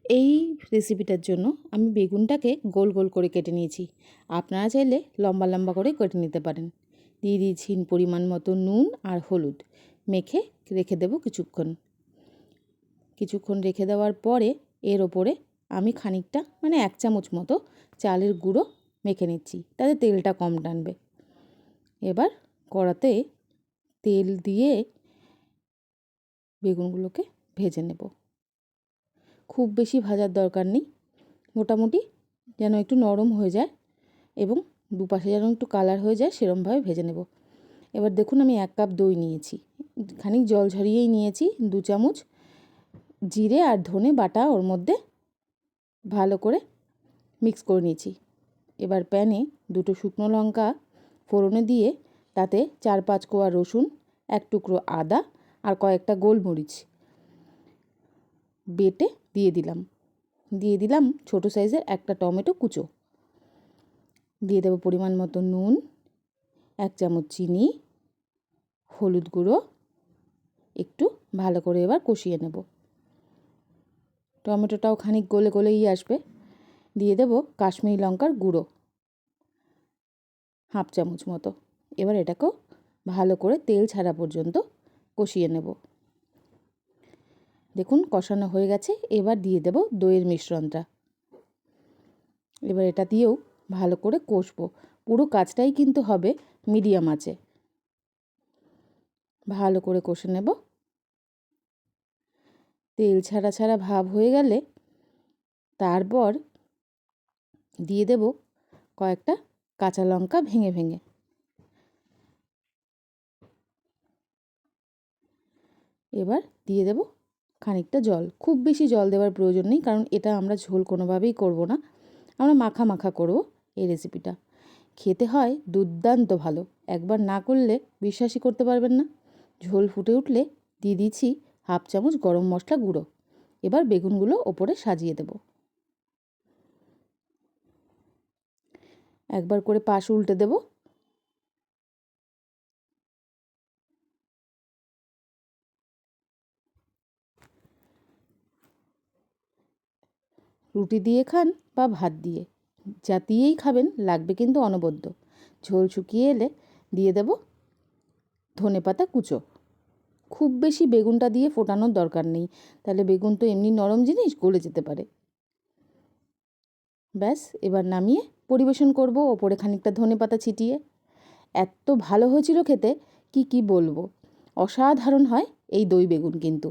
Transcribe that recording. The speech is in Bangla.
এই রেসিপিটার জন্য আমি বেগুনটাকে গোল গোল করে কেটে নিয়েছি। আপনারা চাইলে লম্বা লম্বা করে কেটে নিতে পারেন। দিয়ে দিয়েছি পরিমাণ মতো নুন আর হলুদ, মেখে রেখে দেবো কিছুক্ষণ রেখে দেওয়ার পরে এর ওপরে আমি খানিকটা 1 চামচ মতো চালের গুঁড়ো মেখে নিচ্ছি, তাতে তেলটা কম টানবে। এবার কড়াতে তেল দিয়ে বেগুনগুলোকে ভেজে নেব। খুব বেশি ভাজার দরকার নেই, মোটামুটি যেন একটু নরম হয়ে যায় এবং দুপাশে যেন একটু কালার হয়ে যায় সেরমভাবে ভেজে নেব। এবার দেখুন আমি 1 কাপ দই নিয়েছি, খানিক জল ঝরিয়েই নিয়েছি। 2 চামচ জিরে আর ধনে বাটা ওর মধ্যে ভালো করে মিক্স করে নিয়েছি। এবার প্যানে 2টো শুকনো লঙ্কা ফোড়নে দিয়ে তাতে 4-5 কোয়া রসুন, 1 টুকরো আদা আর কয়েকটা গোলমরিচ বেটে দিয়ে দিলাম ছোট সাইজের একটা টমেটো কুচো। দিয়ে দেবো পরিমাণ মতো নুন, 1 চামচ চিনি, হলুদ গুঁড়ো, একটু ভালো করে এবার কষিয়ে নেব। টমেটোটাও খানিক গলে গলেই আসবে। দিয়ে দেব কাশ্মীরি লঙ্কার গুঁড়ো 1/2 চামচ মতো। এবার এটাকেও ভালো করে তেল ছাড়া পর্যন্ত কষিয়ে নেব। দেখুন কষানো হয়ে গেছে। এবার দিয়ে দেব দইয়ের মিশ্রণটা। এবার এটা দিয়েও ভালো করে কষবো। পুরো কাজটাই কিন্তু হবে মিডিয়াম আঁচে। ভালো করে কষে নেব। তেল ছাড়া ছাড়া ভাব হয়ে গেলে তারপর দিয়ে দেব কয়েকটা কাঁচা লঙ্কা ভেঙে ভেঙে। এবার দিয়ে দেব খানিকটা জল। খুব বেশি জল দেওয়ার প্রয়োজন নেই, কারণ এটা আমরা ঝোল কোনোভাবেই করব না, আমরা মাখা মাখা করব এই রেসিপিটা। খেতে হয় দুর্দান্ত ভালো, একবার না করলে বিশ্বাসই করতে পারবেন না। ঝোল ফুটে উঠলে দিয়ে দিচ্ছি 1/2 চামচ গরম মশলা গুঁড়ো। এবার বেগুনগুলো ওপরে সাজিয়ে দেব। একবার করে পাশ উল্টে দেব। রুটি দিয়ে খান বা ভাত দিয়ে, যা দিয়েই খাবেন লাগবে কিন্তু অনবদ্য। ঝোল শুকিয়ে এলে দিয়ে দেব ধনেপাতা কুচো। খুব বেশি বেগুনটা দিয়ে ফোটানোর দরকার নেই, তাহলে বেগুন তো এমনি নরম জিনিস, গলে যেতে পারে। ব্যাস, এবার নামিয়ে পরিবেশন করব ওপরে খানিকটা ধনেপাতা ছিটিয়ে। এত ভালো হয়েছিল খেতে, কি বলবো, অসাধারণ হয় এই দই বেগুন কিন্তু।